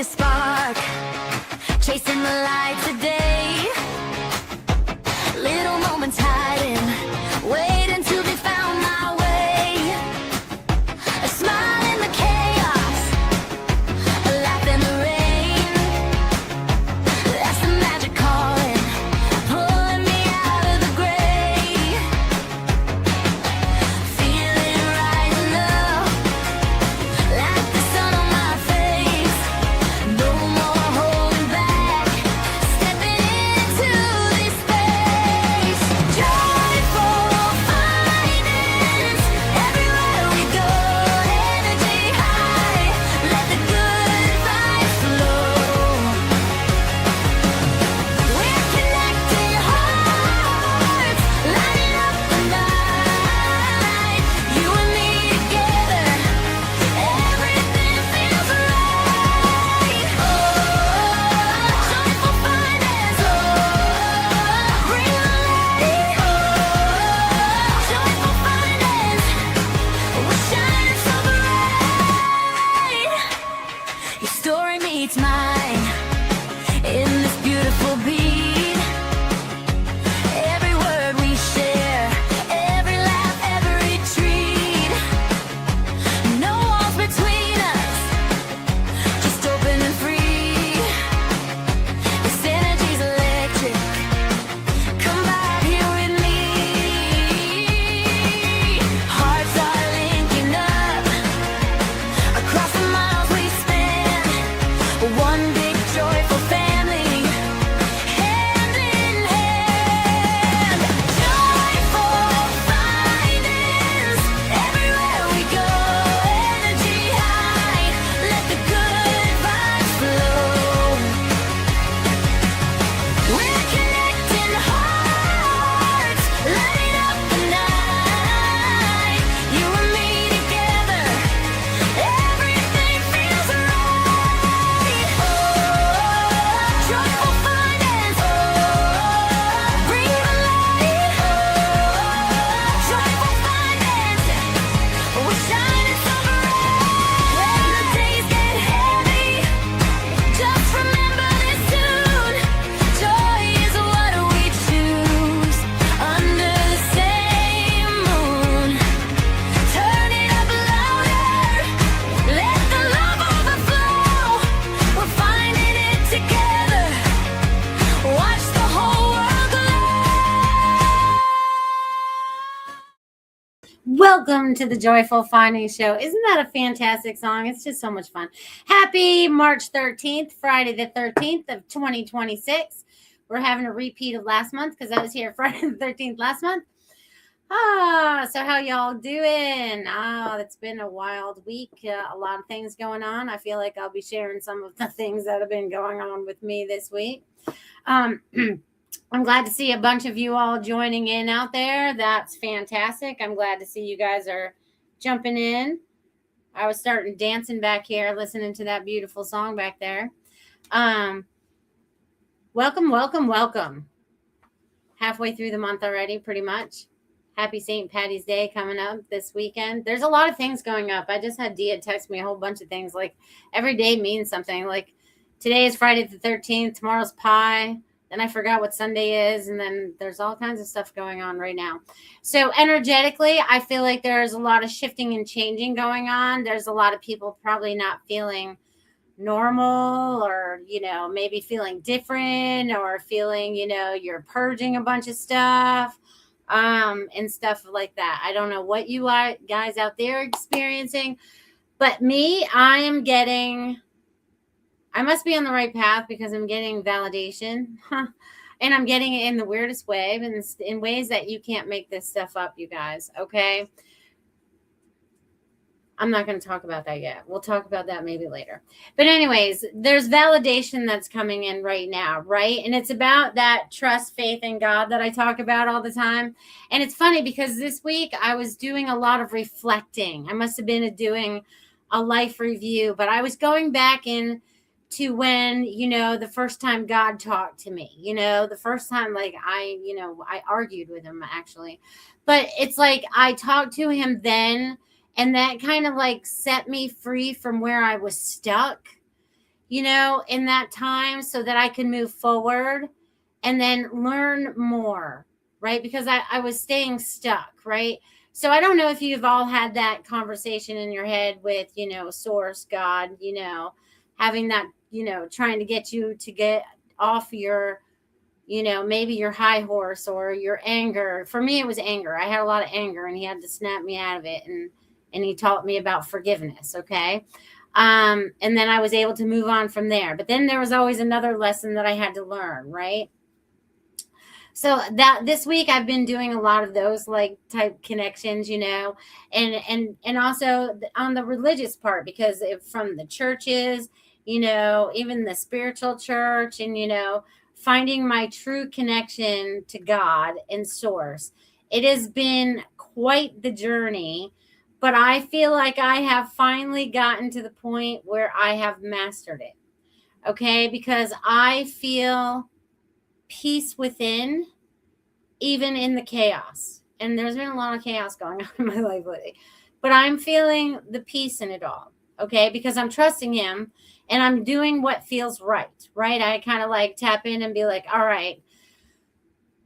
a spark, chasing the light today. Little moments hiding, waiting to be found my way. A smile in the chaos, a laugh in the rain. That's the magic calling, pulling me out of the gray. Feeling rising up, like the sun on my face. No more holding back, stepping into this space. Joyful findings, everywhere we go, energy high, let the good vibes flow. We're connecting hearts, lighting up the night. You and me together, everything feels right. Oh, joyful findings, oh, bring the light. Oh, joyful findings, we're shining so bright. Your story meets mine in this beautiful beat. Every word we share, every laugh, every treat. No walls between us, just open and free. This energy's electric. Come vibe here with me. Hearts are linking up across the miles we span. One big joyful family, hand in hand. Joyful findings, everywhere we go, energy high, let the good vibes flow. We're connecting hearts, lighting up the night. You and me together, everything feels right. Oh, joyful findings, oh, bring the light. Oh, joyful findings, we're shining so bright. When the days get heavy, just remember this tune. Joy is what we choose under the same moon. Turn it up louder, let the love overflow. We're finding it together. Watch the whole world glow. Welcome to the Joyful Findings Show. Isn't that a fantastic song? It's just so much fun. Happy March 13th, Friday the 13th of 2026. We're having a repeat of last month because I was here Friday the 13th last month. So how y'all doing? It's been a wild week. A lot of things going on. I feel like I'll be sharing some of the things that have been going on with me this week. I'm glad to see a bunch of you all joining in out there. That's fantastic. I'm glad to see you guys are jumping in. I was starting dancing back here, listening to that beautiful song back there. Welcome, welcome, welcome. Halfway through the month already, pretty much. Happy St. Patty's Day coming up this weekend. There's a lot of things going up. I just had Dia text me a whole bunch of things. Like every day means something. Like today is Friday the 13th. Tomorrow's Pi. Then I forgot what Sunday is. And then there's all kinds of stuff going on right now. So energetically, I feel like there's a lot of shifting and changing going on. There's a lot of people probably not feeling normal, or, maybe feeling different, or feeling, you're purging a bunch of stuff. And stuff like that. I don't know what you guys out there are experiencing, but me, I must be on the right path because I'm getting validation, and I'm getting it in the weirdest way, but in ways that you can't make this stuff up, you guys. Okay. I'm not going to talk about that yet. We'll talk about that maybe later. But anyways, there's validation that's coming in right now, right? And it's about that trust, faith in God that I talk about all the time. And it's funny because this week I was doing a lot of reflecting. I must have been doing a life review, but I was going back in to when, the first time God talked to me, the first time, like I argued with him actually, but it's like I talked to him then. And that kind of like set me free from where I was stuck. in that time so that I could move forward and then learn more, right? Because I was staying stuck, right? So I don't know if you've all had that conversation in your head with, source, God, having that, trying to get you to get off your, maybe your high horse or your anger. For me, it was anger. I had a lot of anger and he had to snap me out of it. And he taught me about forgiveness. Okay. And then I was able to move on from there. But then there was always another lesson that I had to learn, right? So that this week I've been doing a lot of those like type connections, and also on the religious part, because from the churches, even the spiritual church, and finding my true connection to God and source. It has been quite the journey, but I feel like I have finally gotten to the point where I have mastered it. Okay, because I feel peace within, even in the chaos. And there's been a lot of chaos going on in my life lately, but I'm feeling the peace in it all. Okay, because I'm trusting him and I'm doing what feels right. I kind of like tap in and be like, all right,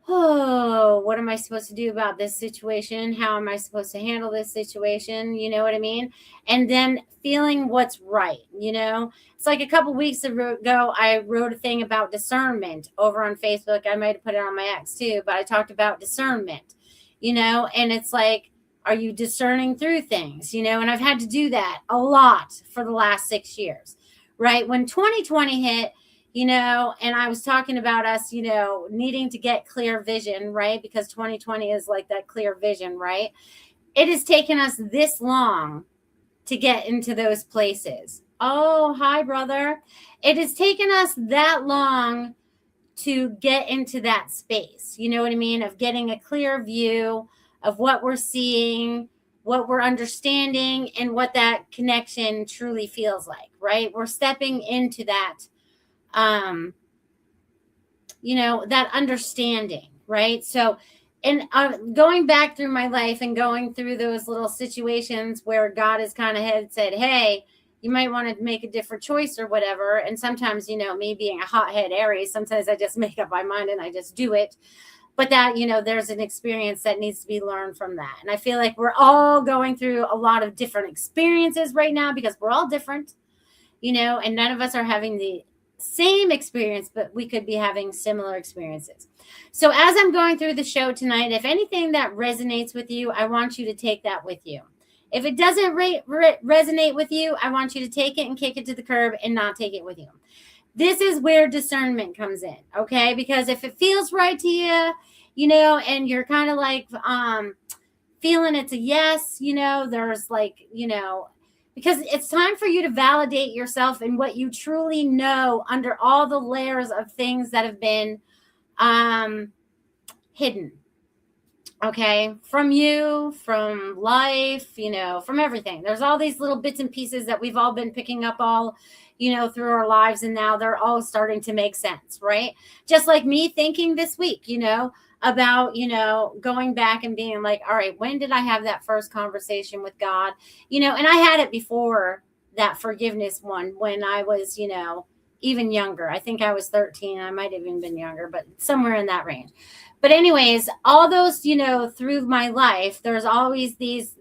oh, what am I supposed to do about this situation? How am I supposed to handle this situation? You know what I mean? And then feeling what's right. It's like a couple weeks ago, I wrote a thing about discernment over on Facebook. I might have put it on my ex too, but I talked about discernment, and it's like, are you discerning through things? And I've had to do that a lot for the last 6 years, right? When 2020 hit, and I was talking about us, needing to get clear vision, right? Because 2020 is like that clear vision, right? It has taken us this long to get into those places. Oh, hi, brother. It has taken us that long to get into that space, you know what I mean? Of getting a clear view of what we're seeing, what we're understanding, and what that connection truly feels like, right? We're stepping into that that understanding, right? So, and going back through my life and going through those little situations where God has kind of had said, hey, you might want to make a different choice or whatever. And sometimes, me being a hothead Aries, sometimes I just make up my mind and I just do it. But that, there's an experience that needs to be learned from that. And I feel like we're all going through a lot of different experiences right now because we're all different, and none of us are having the same experience, but we could be having similar experiences. So as I'm going through the show tonight, if anything that resonates with you, I want you to take that with you. If it doesn't resonate with you, I want you to take it and kick it to the curb and not take it with you. This is where discernment comes in, okay? Because if it feels right to you, and you're kind of like feeling it's a yes, there's like, because it's time for you to validate yourself in what you truly know under all the layers of things that have been hidden. Okay, from you, from life, from everything. There's all these little bits and pieces that we've all been picking up all, through our lives. And now they're all starting to make sense, right? Just like me thinking this week, about, going back and being like, all right, when did I have that first conversation with God? And I had it before that forgiveness one when I was, even younger. I think I was 13. I might have even been younger, but somewhere in that range. But anyways, all those, through my life, there's always these,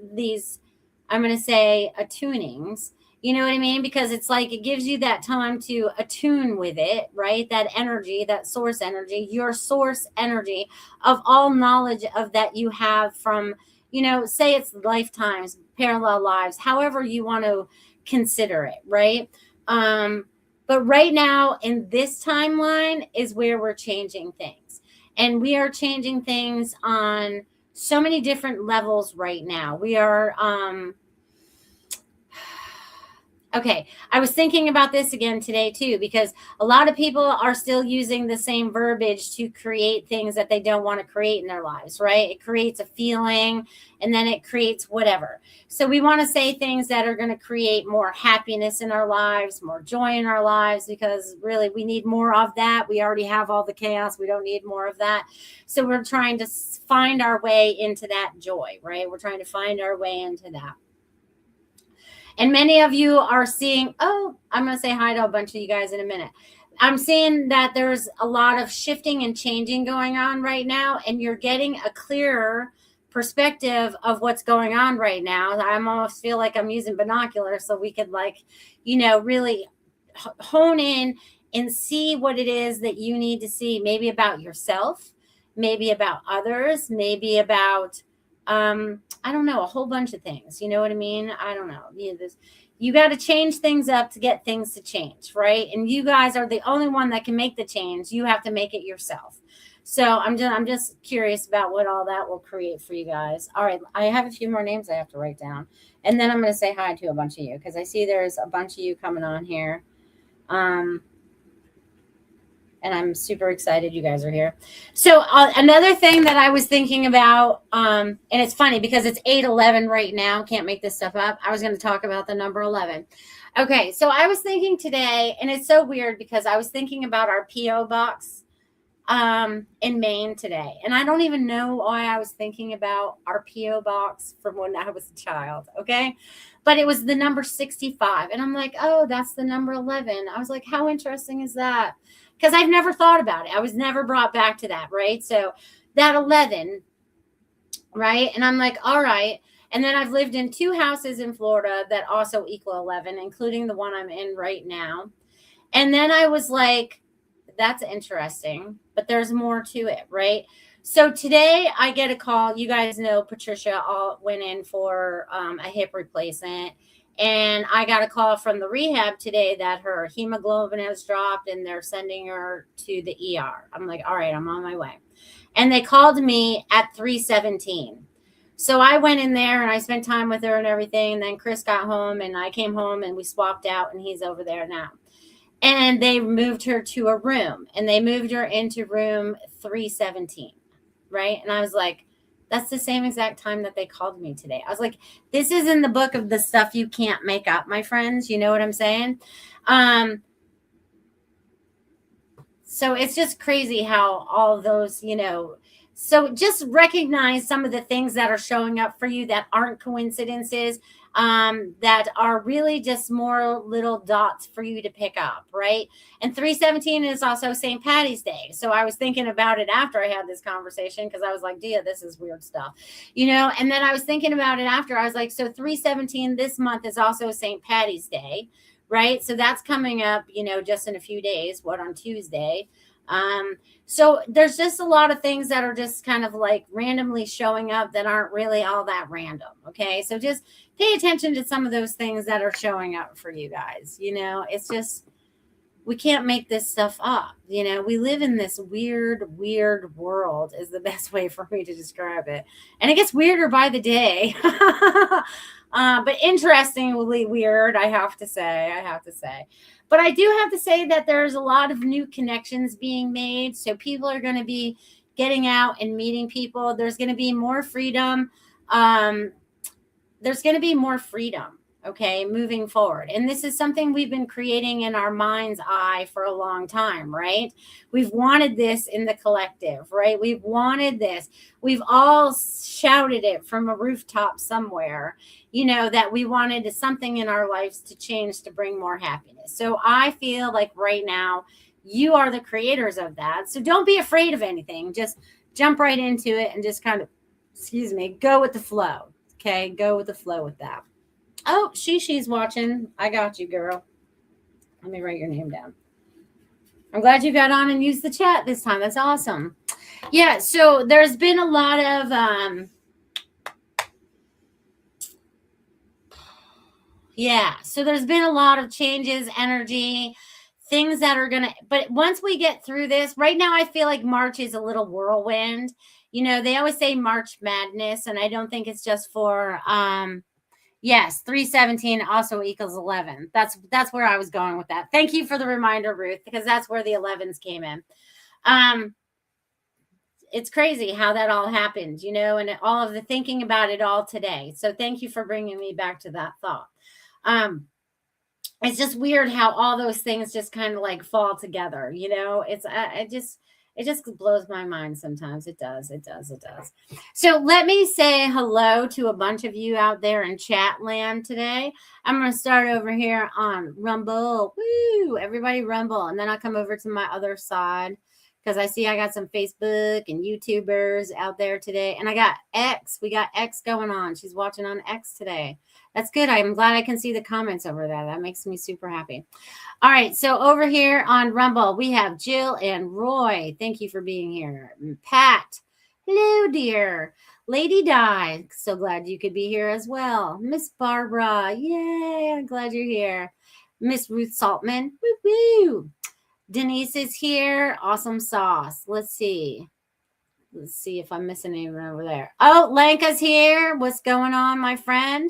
I'm going to say attunings, you know what I mean? Because it's like, it gives you that time to attune with it, right? That energy, that source energy, your source energy of all knowledge of that you have from, say it's lifetimes, parallel lives, however you want to consider it, right? But right now in this timeline is where we're changing things. And we are changing things on so many different levels right now. We are, okay, I was thinking about this again today too, because a lot of people are still using the same verbiage to create things that they don't want to create in their lives, right? It creates a feeling and then it creates whatever. So we want to say things that are going to create more happiness in our lives, more joy in our lives, because really we need more of that. We already have all the chaos. We don't need more of that. So we're trying to find our way into that joy, right? We're trying to find our way into that. And many of you are seeing, oh, I'm going to say hi to a bunch of you guys in a minute. I'm seeing that there's a lot of shifting and changing going on right now, and you're getting a clearer perspective of what's going on right now. I almost feel like I'm using binoculars so we could, like, you know, really hone in and see what it is that you need to see, maybe about yourself, maybe about others, maybe about I don't know, a whole bunch of things. You know what I mean? I don't know. You got to change things up to get things to change, right? And you guys are the only one that can make the change. You have to make it yourself. So I'm just curious about what all that will create for you guys. All right, I have a few more names I have to write down, and then I'm going to say hi to a bunch of you because I see there's a bunch of you coming on here. And I'm super excited you guys are here. So another thing that I was thinking about, and it's funny because it's 8:11 right now. Can't make this stuff up. I was going to talk about the number 11. Okay, so I was thinking today, and it's so weird because I was thinking about our P.O. box in Maine today. And I don't even know why I was thinking about our P.O. box from when I was a child, okay? But it was the number 65. And I'm like, oh, that's the number 11. I was like, how interesting is that? Because I've never thought about it. I was never brought back to that, right? So that 11, right? And I'm like, all right. And then I've lived in 2 houses in Florida that also equal 11, including the one I'm in right now. And then I was like, that's interesting, but there's more to it, right? So today I get a call. You guys know Patricia went in for a hip replacement. And I got a call from the rehab today that her hemoglobin has dropped and they're sending her to the ER. I'm like, all right, I'm on my way. And they called me at 3:17. So I went in there and I spent time with her and everything. And then Chris got home and I came home and we swapped out and he's over there now. And they moved her to a room and they moved her into room 317. Right. And I was like, that's the same exact time that they called me today. I was like, this is in the book of the stuff you can't make up, my friends. You know what I'm saying? So it's just crazy how all those, you know, so just recognize some of the things that are showing up for you that aren't coincidences, that are really just more little dots for you to pick up, right? And 317 is also St. Patty's Day. So I was thinking about it after I had this conversation because I was like, Dia, this is weird stuff, you know? And then I was thinking about it after. I was like, so 317 this month is also St. Patty's Day, right? So that's coming up, you know, just in a few days, on Tuesday. So there's just a lot of things that are just kind of like randomly showing up that aren't really all that random. Okay. So just pay attention to some of those things that are showing up for you guys. You know, it's just, we can't make this stuff up. You know, we live in this weird world is the best way for me to describe it. And it gets weirder by the day. But interestingly weird, I have to say. But I do have to say that there's a lot of new connections being made. So people are going to be getting out and meeting people. There's going to be more freedom. Okay, moving forward. And this is something we've been creating in our mind's eye for a long time, right? We've wanted this in the collective, right? We've wanted this. We've all shouted it from a rooftop somewhere, you know, that we wanted something in our lives to change to bring more happiness. So I feel like right now you are the creators of that. So don't be afraid of anything. Just jump right into it and just kind of, go with the flow. Okay, go with the flow with that. Oh, she's watching. I got you, girl. Let me write your name down. I'm glad you got on and used the chat this time. That's awesome. Yeah, so there's been a lot of so there's been a lot of changes, energy, things that are gonna, but once we get through this, right now I feel like March is a little whirlwind. You know, they always say March Madness, and I don't think it's just for yes, 317 also equals 11. That's where I was going with that. Thank you for the reminder, Ruth, because that's where the 11s came in. It's crazy how that all happened, you know, and all of the thinking about it all today. So thank you for bringing me back to that thought. It's just weird how all those things just kind of like fall together, you know. It's I just It just blows my mind sometimes. It does. It does. It does. So let me say hello to a bunch of you out there in chat land today. I'm going to start over here on Rumble. Woo! Everybody Rumble. And then I'll come over to my other side because I see I got some Facebook and YouTubers out there today. And I got X. We got X going on. She's watching on X today. That's good. I'm glad I can see the comments over there. That makes me super happy. All right. So over here on Rumble, we have Jill and Roy. Thank you for being here. Pat. Hello, dear. Lady Di. So glad you could be here as well. Miss Barbara. Yay. I'm glad you're here. Miss Ruth Saltman. Woo woo. Denise is here. Awesome sauce. Let's see. Let's see if I'm missing anyone over there. Oh, Lanka's here. What's going on, my friend?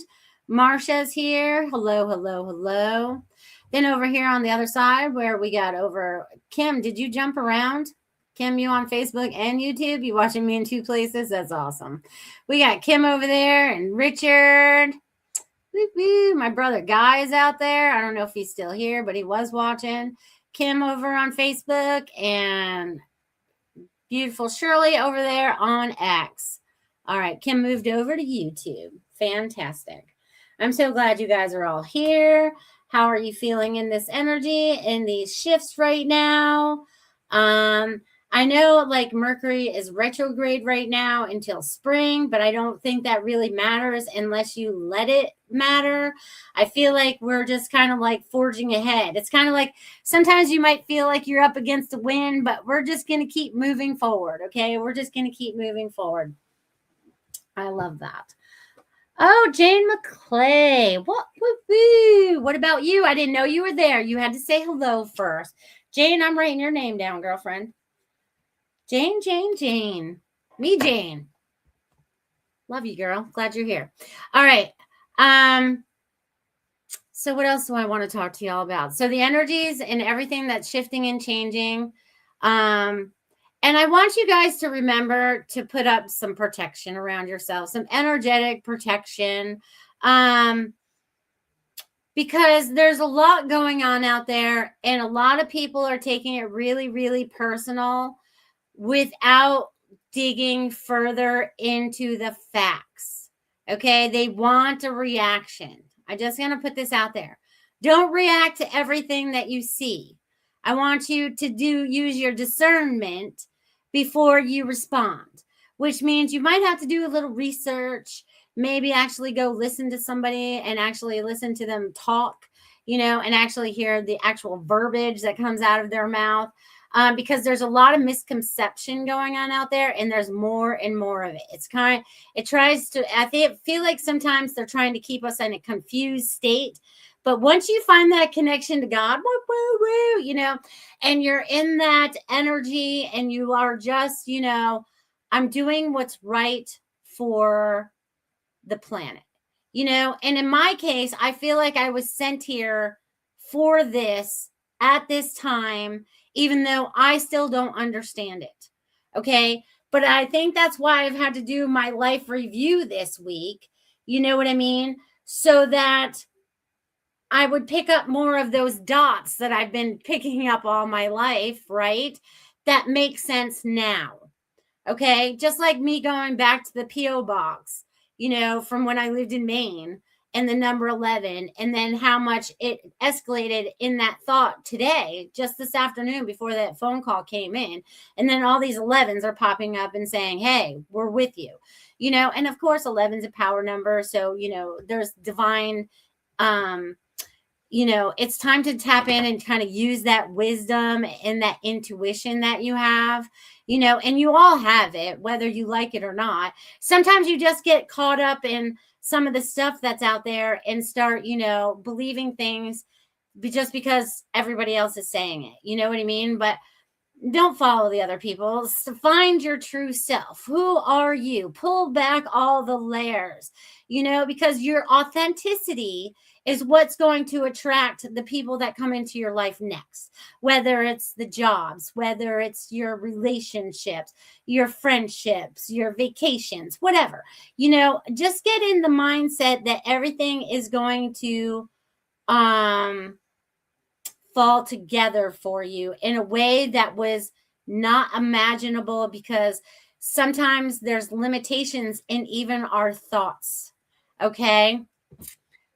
Marsha's here. Hello, hello, hello. Then over here on the other side where we got over Kim, did you jump around? Kim, you on Facebook and YouTube? You watching me in two places? That's awesome. We got Kim over there and Richard. Woo woo. My brother Guy is out there. I don't know if he's still here, but he was watching. Kim over on Facebook and beautiful Shirley over there on X. All right, Kim moved over to YouTube. Fantastic. I'm so glad you guys are all here. How are you feeling in this energy, in these shifts right now? I know like Mercury is retrograde right now until spring, but I don't think that really matters unless you let it matter. I feel like we're just kind of like forging ahead. It's kind of like sometimes you might feel like you're up against the wind, but we're just going to keep moving forward. Okay. We're just going to keep moving forward. I love that. Oh, Jane McClay. What? Woo-woo. What about you? I didn't know you were there. You had to say hello first. Jane, I'm writing your name down, girlfriend. Jane, Jane, Jane. Me, Jane. Love you, girl. Glad you're here. All right. So what else do I want to talk to y'all about? So the energies and everything that's shifting and changing. And I want you guys to remember to put up some protection around yourself, some energetic protection, because there's a lot going on out there, and a lot of people are taking it really, really personal without digging further into the facts. Okay, they want a reaction. I just want to put this out there. Don't react to everything that you see. I want you to use your discernment before you respond, which means you might have to do a little research, maybe actually go listen to somebody and actually listen to them talk, and actually hear the actual verbiage that comes out of their mouth, because there's a lot of misconception going on out there, and there's more and more of it. I feel like sometimes they're trying to keep us in a confused state. But once you find that connection to God, and you're in that energy and you are just, I'm doing what's right for the planet, and in my case, I feel like I was sent here for this at this time, even though I still don't understand it. Okay. But I think that's why I've had to do my life review this week. You know what I mean? So that I would pick up more of those dots that I've been picking up all my life, right? That makes sense now. Okay. Just like me going back to the P.O. box, from when I lived in Maine and the number 11, and then how much it escalated in that thought today, just this afternoon before that phone call came in. And then all these 11s are popping up and saying, hey, we're with you, and of course, 11's a power number. So, there's divine, it's time to tap in and kind of use that wisdom and that intuition that you have, and you all have it, whether you like it or not. Sometimes you just get caught up in some of the stuff that's out there and start, believing things just because everybody else is saying it. You know what I mean? But don't follow the other people. Find your true self. Who are you? Pull back all the layers, because your authenticity is what's going to attract the people that come into your life next, whether it's the jobs, whether it's your relationships, your friendships, your vacations, whatever. Just get in the mindset that everything is going to fall together for you in a way that was not imaginable, because sometimes there's limitations in even our thoughts. Okay.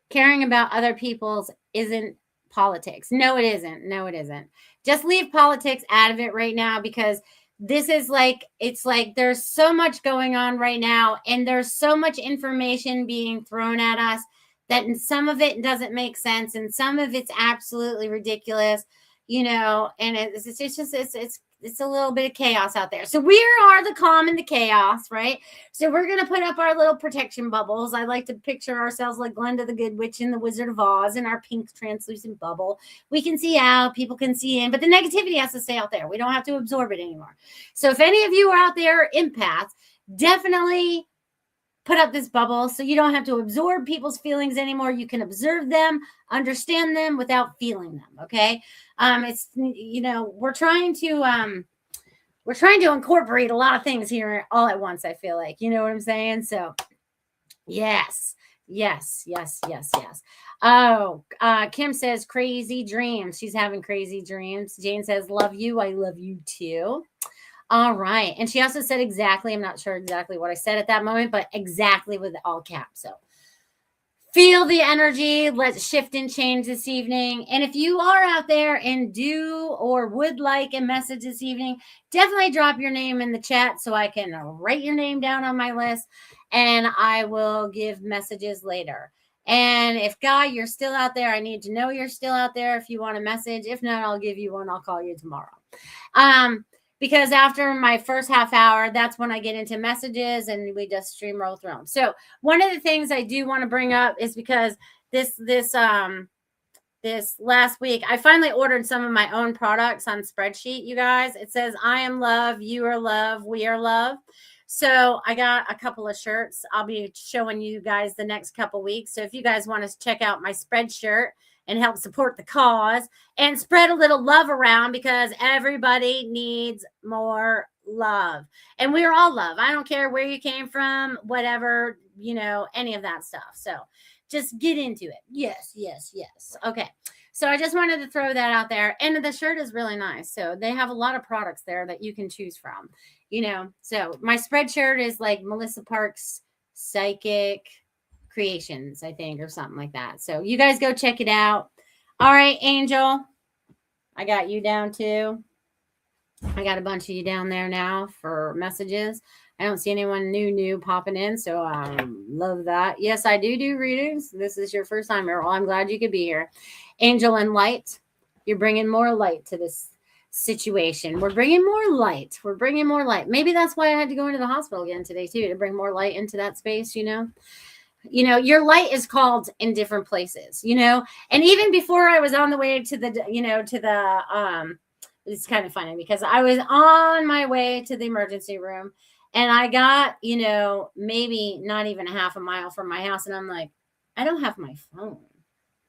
Caring about other people's isn't politics. No, it isn't. No, it isn't. Just leave politics out of it right now, because this is like, it's like there's so much going on right now, and there's so much information being thrown at us that some of it doesn't make sense, and some of it's absolutely ridiculous, and it's a little bit of chaos out there. So we are the calm in the chaos, right? So we're going to put up our little protection bubbles. I like to picture ourselves like Glenda the Good Witch in the Wizard of Oz in our pink translucent bubble. We can see out, people can see in, but the negativity has to stay out there. We don't have to absorb it anymore. So if any of you are out there, empaths, definitely put up this bubble so you don't have to absorb people's feelings anymore. You can observe them, understand them without feeling them. Okay. It's, we're trying to incorporate a lot of things here all at once. I feel like, you know what I'm saying? So yes. Oh, Kim says crazy dreams. She's having crazy dreams. Jane says, love you. I love you too. All right. And she also said exactly, I'm not sure exactly what I said at that moment, but exactly with all caps. So feel the energy. Let's shift and change this evening. And if you are out there and do or would like a message this evening, definitely drop your name in the chat so I can write your name down on my list, and I will give messages later. And if Guy, you're still out there, I need to know you're still out there if you want a message. If not, I'll give you one. I'll call you tomorrow. Because after my first half hour, that's when I get into messages and we just stream roll through them. So one of the things I do want to bring up is because this last week, I finally ordered some of my own products on spreadsheet, you guys. It says, I am love, you are love, we are love. So I got a couple of shirts. I'll be showing you guys the next couple weeks. So if you guys want to check out my spreadshirt and help support the cause and spread a little love around, because everybody needs more love. And we're all love. I don't care where you came from, whatever, any of that stuff. So just get into it. Yes. Okay. So I just wanted to throw that out there. And the shirt is really nice. So they have a lot of products there that you can choose from, So my spreadshirt is like Melissa Parks' Psychic Creations, I think, or something like that. So you guys go check it out. All right, Angel, I got you down too. I got a bunch of you down there now for messages. I don't see anyone new popping in, so I love that. Yes, I do readings. This is your first time here. Well, I'm glad you could be here. Angel and light, you're bringing more light to this situation. We're bringing more light. Maybe that's why I had to go into the hospital again today too, to bring more light into that space, your light is called in different places, and even before I was on the way to the, it's kind of funny because I was on my way to the emergency room and I got, maybe not even a half a mile from my house. And I'm like, I don't have my phone.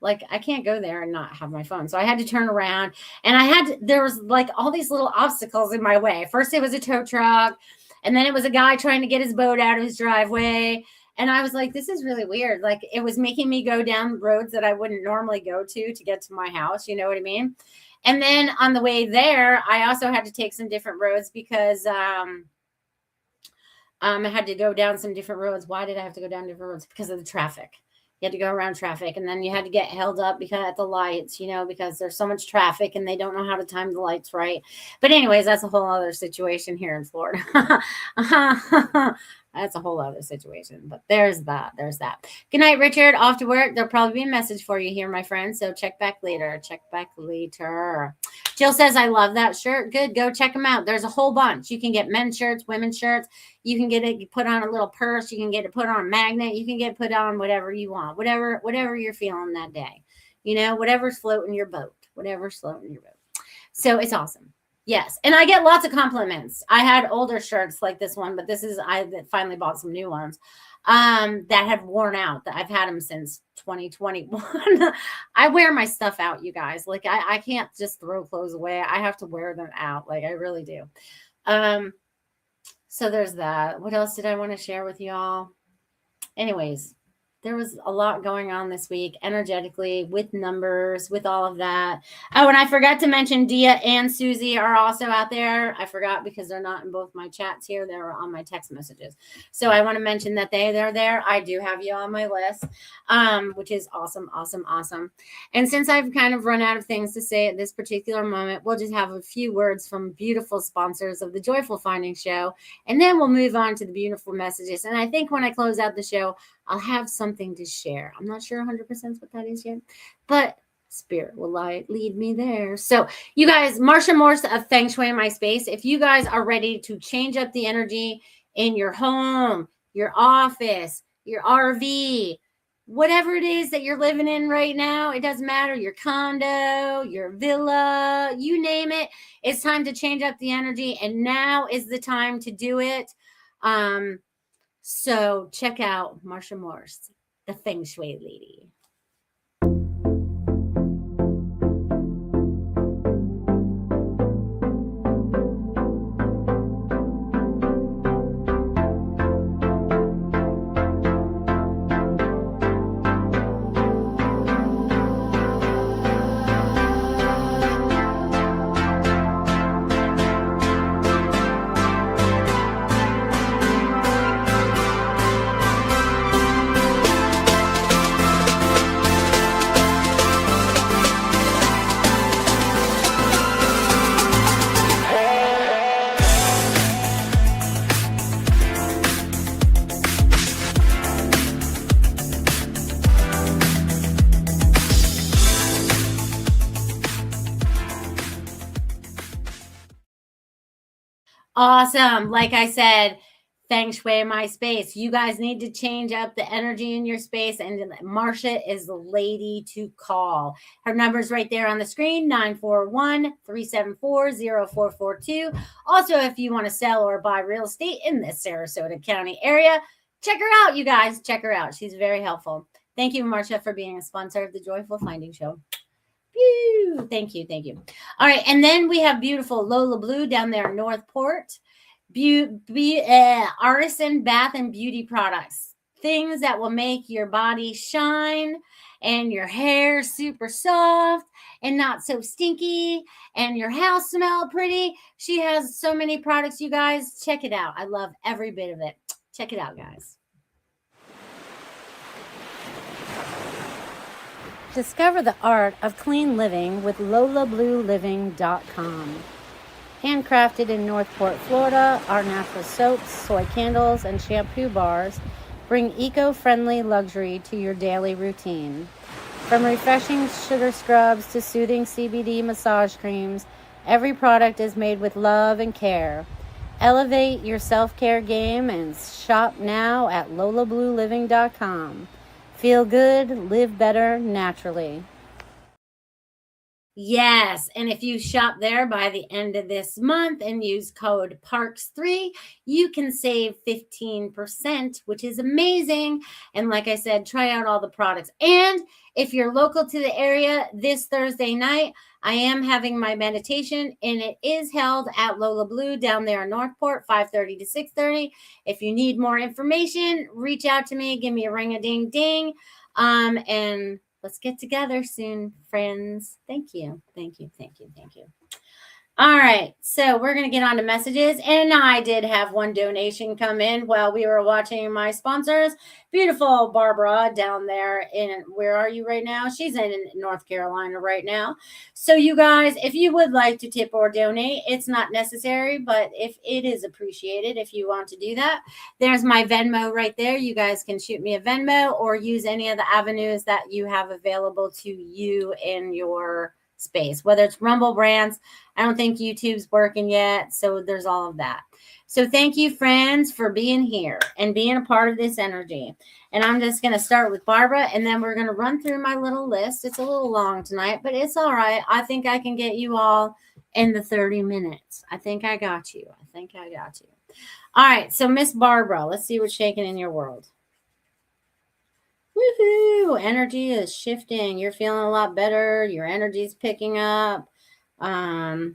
Like, I can't go there and not have my phone. So I had to turn around and there was like all these little obstacles in my way. First, it was a tow truck. And then it was a guy trying to get his boat out of his driveway. And I was like, this is really weird. Like, it was making me go down roads that I wouldn't normally go to get to my house. You know what I mean? And then on the way there, I also had to take some different roads because I had to go down some different roads. Why did I have to go down different roads? Because of the traffic. You had to go around traffic, and then you had to get held up because at the lights, because there's so much traffic and they don't know how to time the lights right. But anyways, that's a whole other situation here in Florida. That's a whole other situation, but there's that. Good night, Richard. Off to work. There'll probably be a message for you here, my friend. So check back later. Jill says, I love that shirt. Good. Go check them out. There's a whole bunch. You can get men's shirts, women's shirts. You can get it put on a little purse. You can get it put on a magnet. You can get it put on whatever you want, whatever you're feeling that day, whatever's floating your boat, So it's awesome. Yes. And I get lots of compliments. I had older shirts like this one, but I finally bought some new ones that have worn out. That I've had them since 2021. I wear my stuff out, you guys. Like I can't just throw clothes away. I have to wear them out. Like I really do. So there's that. What else did I want to share with y'all? Anyways, there was a lot going on this week energetically with numbers, with all of that. Oh, and I forgot to mention Dia and Susie are also out there. I forgot because they're not in both my chats here. They're on my text messages. So I want to mention that they're there. I do have you on my list, which is awesome, awesome, awesome. And since I've kind of run out of things to say at this particular moment, we'll just have a few words from beautiful sponsors of the Joyful Finding Show, and then we'll move on to the beautiful messages. And I think when I close out the show, I'll have something to share. I'm not sure 100% what that is yet, but Spirit will lead me there. So you guys, Marsha Morse of Feng Shui My Space, if you guys are ready to change up the energy in your home, your office, your RV, whatever it is that you're living in right now, it doesn't matter, your condo, your villa, you name it, it's time to change up the energy, and now is the time to do it. So check out Marsha Morse, the Feng Shui lady. Awesome. Like I said, Feng Shui My Space. You guys need to change up the energy in your space, and Marsha is the lady to call. Her number's right there on the screen, 941-374-0442. Also, if you want to sell or buy real estate in the Sarasota County area, check her out, you guys. Check her out. She's very helpful. Thank you, Marsha, for being a sponsor of the Joyful Finding Show. Pew. Thank you. Thank you. All right. And then we have beautiful Lola Blue down there in Northport. Artisan bath and beauty products. Things that will make your body shine and your hair super soft and not so stinky and your house smell pretty. She has so many products, you guys. Check it out. I love every bit of it. Check it out, guys. Discover the art of clean living with LolaBlueLiving.com. Handcrafted in Northport, Florida, our natural soaps, soy candles, and shampoo bars bring eco-friendly luxury to your daily routine. From refreshing sugar scrubs to soothing CBD massage creams, every product is made with love and care. Elevate your self-care game and shop now at LolaBlueLiving.com. Feel good, live better naturally. Yes, and if you shop there by the end of this month and use code PARKS3, you can save 15%, which is amazing. And like I said, try out all the products. And if you're local to the area, this Thursday night, I am having my meditation, and it is held at Lola Blue down there in Northport, 5:30 to 6:30. If you need more information, reach out to me. Give me a ring-a-ding-ding. And let's get together soon, friends. Thank you. Thank you. Thank you. Thank you. All right. So we're going to get on to messages. And I did have one donation come in while we were watching my sponsors. Beautiful Barbara down there in, where are you right now? She's in North Carolina right now. So you guys, if you would like to tip or donate, it's not necessary, but if it is appreciated, if you want to do that, there's my Venmo right there. You guys can shoot me a Venmo or use any of the avenues that you have available to you in your space, whether it's Rumble Brands. I don't think YouTube's working yet, so there's all of that. So thank you, friends, for being here and being a part of this energy. And I'm just going to start with Barbara, and then we're going to run through my little list. It's a little long tonight, but it's all right. I think I can get you all in the 30 minutes. I think I got you. I think I got you. All right, so Miss Barbara, let's see what's shaking in your world. Woohoo! Energy is shifting. You're feeling a lot better. Your energy's picking up. Have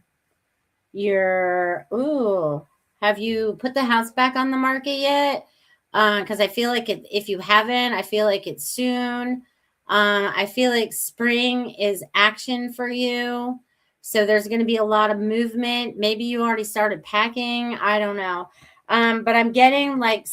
you put the house back on the market yet? Because I feel like if you haven't, I feel like it's soon. I feel like spring is action for you. So there's going to be a lot of movement. Maybe you already started packing. I don't know. But I'm getting like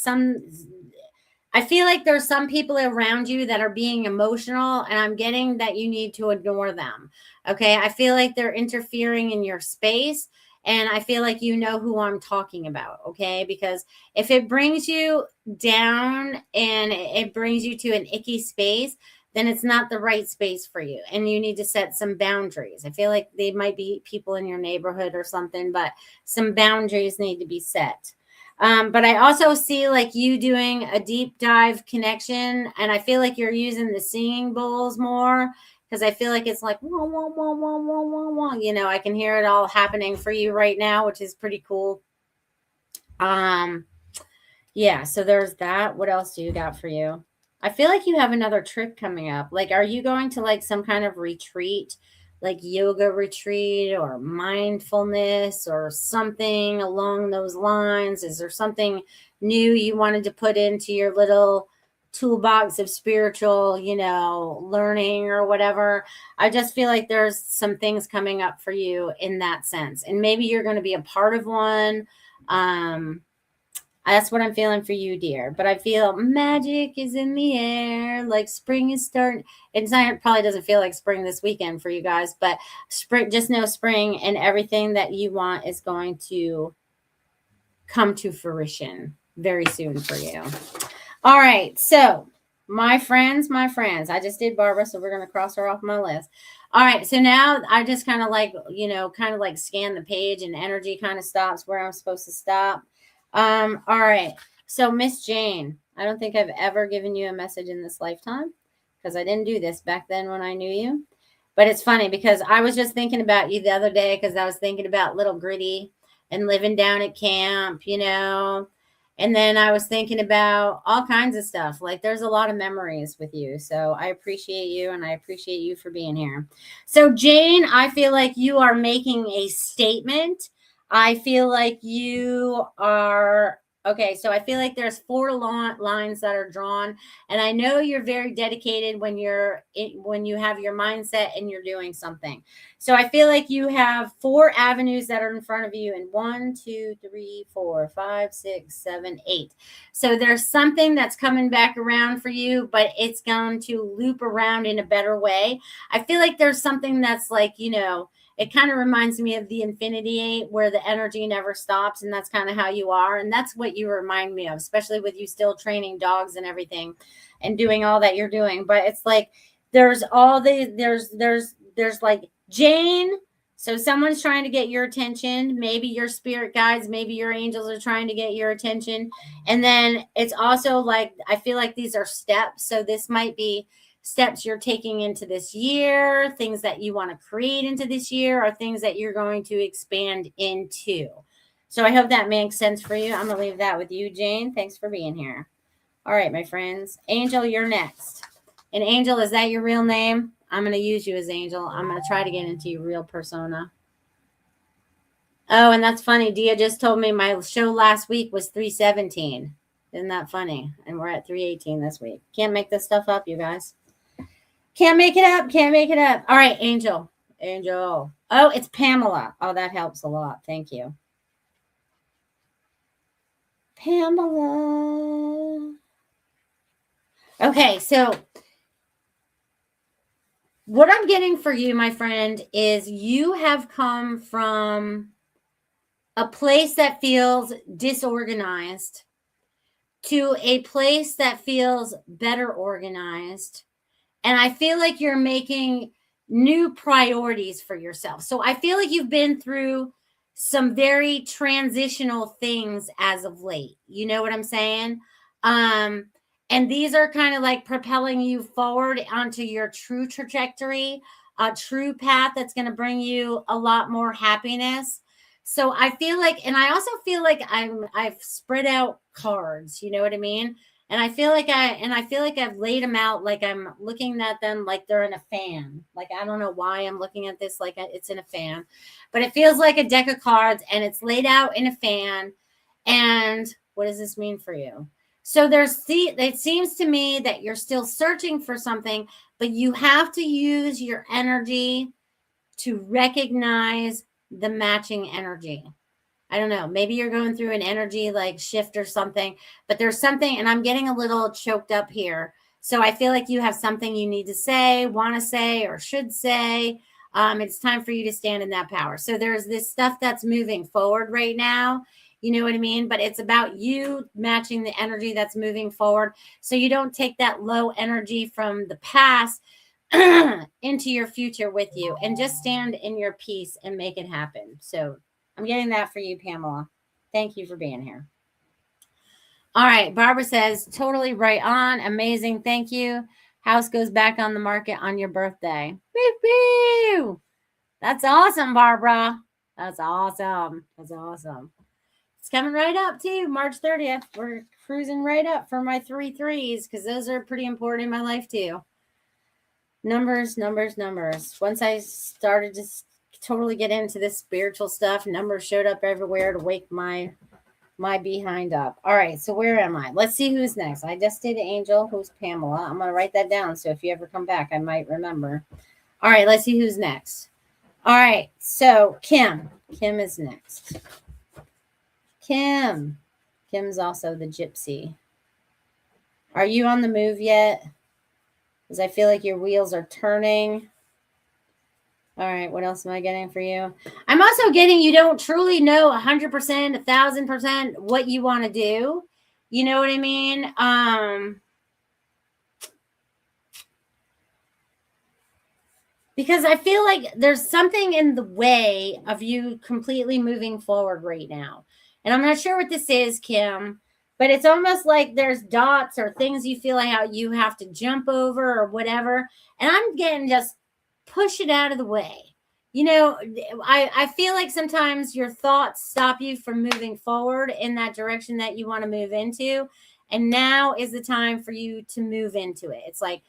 I feel like there's some people around you that are being emotional, and I'm getting that you need to ignore them. Okay. I feel like they're interfering in your space, and I feel like you know who I'm talking about. Okay. Because if it brings you down and it brings you to an icky space, then it's not the right space for you. And you need to set some boundaries. I feel like they might be people in your neighborhood or something, but some boundaries need to be set. But I also see like you doing a deep dive connection, and I feel like you're using the singing bowls more because I feel like it's like wah, wah, wah, wah, wah, wah, wah. You know, I can hear it all happening for you right now, which is pretty cool. Yeah, so there's that. What else do you got for you? I feel like you have another trip coming up. Like, are you going to like some kind of retreat, like yoga retreat or mindfulness or something along those lines? Is there something new you wanted to put into your little toolbox of spiritual, learning or whatever? I just feel like there's some things coming up for you in that sense. And maybe you're going to be a part of one. That's what I'm feeling for you, dear. But I feel magic is in the air. Like spring is starting. It probably doesn't feel like spring this weekend for you guys, but spring, just know spring and everything that you want is going to come to fruition very soon for you. All right. So, my friends, I just did Barbara, so we're going to cross her off my list. All right. So now I just kind of like, scan the page and energy kind of stops where I'm supposed to stop. All right. So Miss Jane, I don't think I've ever given you a message in this lifetime because I didn't do this back then when I knew you. But it's funny because I was just thinking about you the other day because I was thinking about little Gritty and living down at camp, And then I was thinking about all kinds of stuff. Like there's a lot of memories with you. So I appreciate you and I appreciate you for being here. So Jane, I feel like you are making a statement. I feel like you are okay. So I feel like there's 4 lines that are drawn, and I know you're very dedicated when when you have your mindset and you're doing something. So I feel like you have 4 avenues that are in front of you, and 1, 2, 3, 4, 5, 6, 7, 8. So there's something that's coming back around for you, but it's going to loop around in a better way. I feel like there's something that's like, it kind of reminds me of the Infinity 8 where the energy never stops. And that's kind of how you are. And that's what you remind me of, especially with you still training dogs and everything and doing all that you're doing. But it's like, there's like Jane. So someone's trying to get your attention. Maybe your spirit guides, maybe your angels are trying to get your attention. And then it's also like, I feel like these are steps. So this might be steps you're taking into this year, things that you want to create into this year, or things that you're going to expand into. So I hope that makes sense for you. I'm going to leave that with you, Jane. Thanks for being here. All right, my friends. Angel, you're next. And Angel, is that your real name? I'm going to use you as Angel. I'm going to try to get into your real persona. Oh, and that's funny. Dia just told me my show last week was 317. Isn't that funny? And we're at 318 this week. Can't make this stuff up, you guys. Can't make it up. All right, Angel. Oh, it's Pamela. Oh, that helps a lot. Thank you. Pamela. Okay, so what I'm getting for you, my friend, is you have come from a place that feels disorganized to a place that feels better organized. And I feel like you're making new priorities for yourself. So I feel like you've been through some very transitional things as of late. You know what I'm saying? And these are kind of like propelling you forward onto your true trajectory, a true path that's going to bring you a lot more happiness. So I feel like, and I also feel like I've spread out cards. You know what I mean? And I feel like I've laid them out like I'm looking at them like they're in a fan. Like, I don't know why I'm looking at this like it's in a fan. But it feels like a deck of cards and it's laid out in a fan. And what does this mean for you? So it seems to me that you're still searching for something, but you have to use your energy to recognize the matching energy. I don't know. Maybe you're going through an energy like shift or something, but there's something, and I'm getting a little choked up here. So I feel like you have something you need to say, want to say, or should say. It's time for you to stand in that power. So there's this stuff that's moving forward right now. You know what I mean? But it's about you matching the energy that's moving forward. So you don't take that low energy from the past into your future with you, and just stand in your peace and make it happen. So I'm getting that for you, Pamela. Thank you for being here. All right. Barbara says, totally right on. Amazing. Thank you. House goes back on the market on your birthday. Woo-hoo! That's awesome, Barbara. That's awesome. That's awesome. It's coming right up too. March 30th. We're cruising right up for my 3 3s because those are pretty important in my life too. Numbers. Once I started to totally get into this spiritual stuff, numbers showed up everywhere to wake my behind up. All right, so where am I? Let's see who's next. I just did Angel. Who's Pamela? I'm going to write that down, so if you ever come back, I might remember. All right, let's see who's next. All right, so Kim. Kim is next. Kim's also the gypsy. Are you on the move yet? Because I feel like your wheels are turning. All right, what else am I getting for you? I'm also getting you don't truly know 100%, 1,000% what you want to do. You know what I mean? Because I feel like there's something in the way of you completely moving forward right now. And I'm not sure what this is, Kim, but it's almost like there's dots or things you feel like how you have to jump over or whatever. And I'm getting just push it out of the way. You know, I feel like sometimes your thoughts stop you from moving forward in that direction that you want to move into. And now is the time for you to move into it. It's like,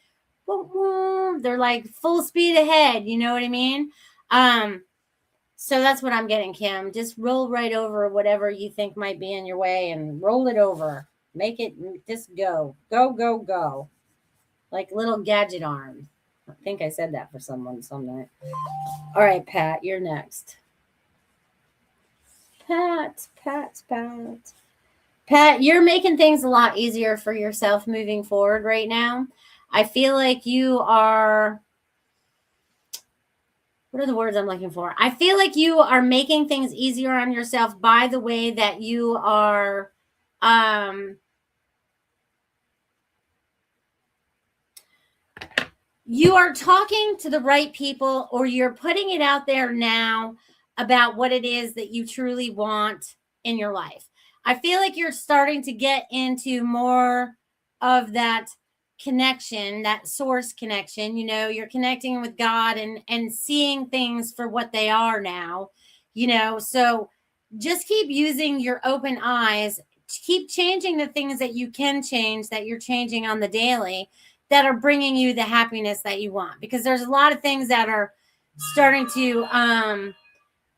they're like full speed ahead. You know what I mean? So that's what I'm getting, Kim. Just roll right over whatever you think might be in your way and roll it over. Make it just go. Go. Like little gadget arms. I think I said that for someone some night. All right, Pat, you're next. Pat, you're making things a lot easier for yourself moving forward right now. I feel like you are, what are the words I'm looking for? I feel like you are making things easier on yourself by the way that you are, you are talking to the right people, or you're putting it out there now about what it is that you truly want in your life. I feel like you're starting to get into more of that connection, that source connection. You know, you're connecting with God and seeing things for what they are now, you know. So just keep using your open eyes, keep changing the things that you can change, that you're changing on the daily, that are bringing you the happiness that you want, because there's a lot of things that are starting to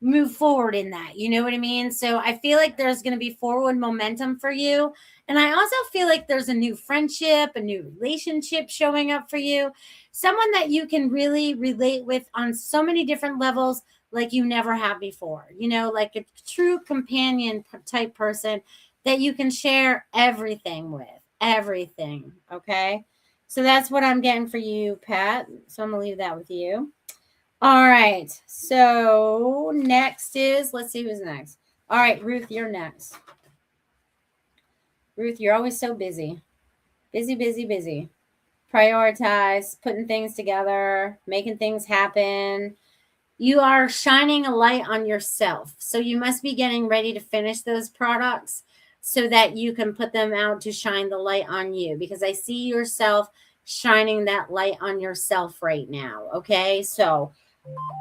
move forward in that. You know what I mean? So I feel like there's going to be forward momentum for you. And I also feel like there's a new friendship, a new relationship showing up for you. Someone that you can really relate with on so many different levels like you never have before. You know, like a true companion type person that you can share everything with. Everything. Okay? So that's what I'm getting for you, Pat. So I'm going to leave that with you. All right. So next is, let's see who's next. All right, Ruth, you're next. Ruth, you're always so busy. Busy. Prioritize, putting things together, making things happen. You are shining a light on yourself. So you must be getting ready to finish those products so that you can put them out to shine the light on you, because I see yourself shining that light on yourself right now. Okay, so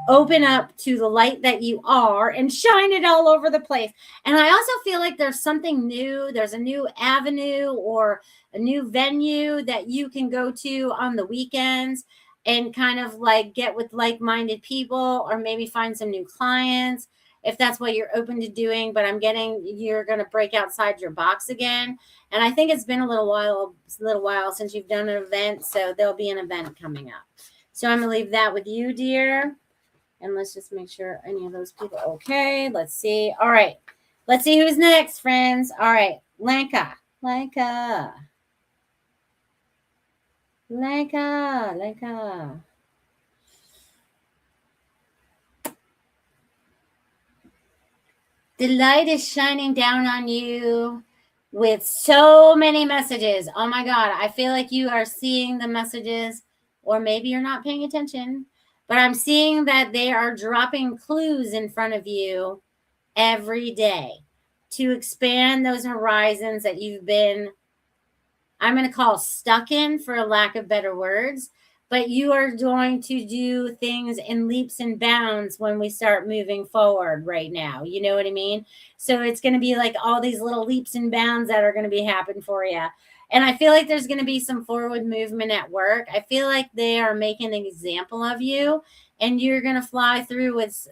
open up to the light that you are and shine it all over the place. And I also feel like there's something new. There's a new avenue or a new venue that you can go to on the weekends and kind of like get with like-minded people, or maybe find some new clients if that's what you're open to doing, but I'm getting you're going to break outside your box again. And I think it's been a little while since you've done an event, so there'll be an event coming up. So I'm going to leave that with you, dear. And let's just make sure any of those people okay. Let's see. All right. Let's see who's next, friends. All right. Lanka. The light is shining down on you with so many messages. Oh my God. I feel like you are seeing the messages, or maybe you're not paying attention, but I'm seeing that they are dropping clues in front of you every day to expand those horizons that you've been, I'm going to call stuck in, for a lack of better words. But you are going to do things in leaps and bounds when we start moving forward right now. You know what I mean? So it's going to be like all these little leaps and bounds that are going to be happening for you. And I feel like there's going to be some forward movement at work. I feel like they are making an example of you, and you're going to fly through with,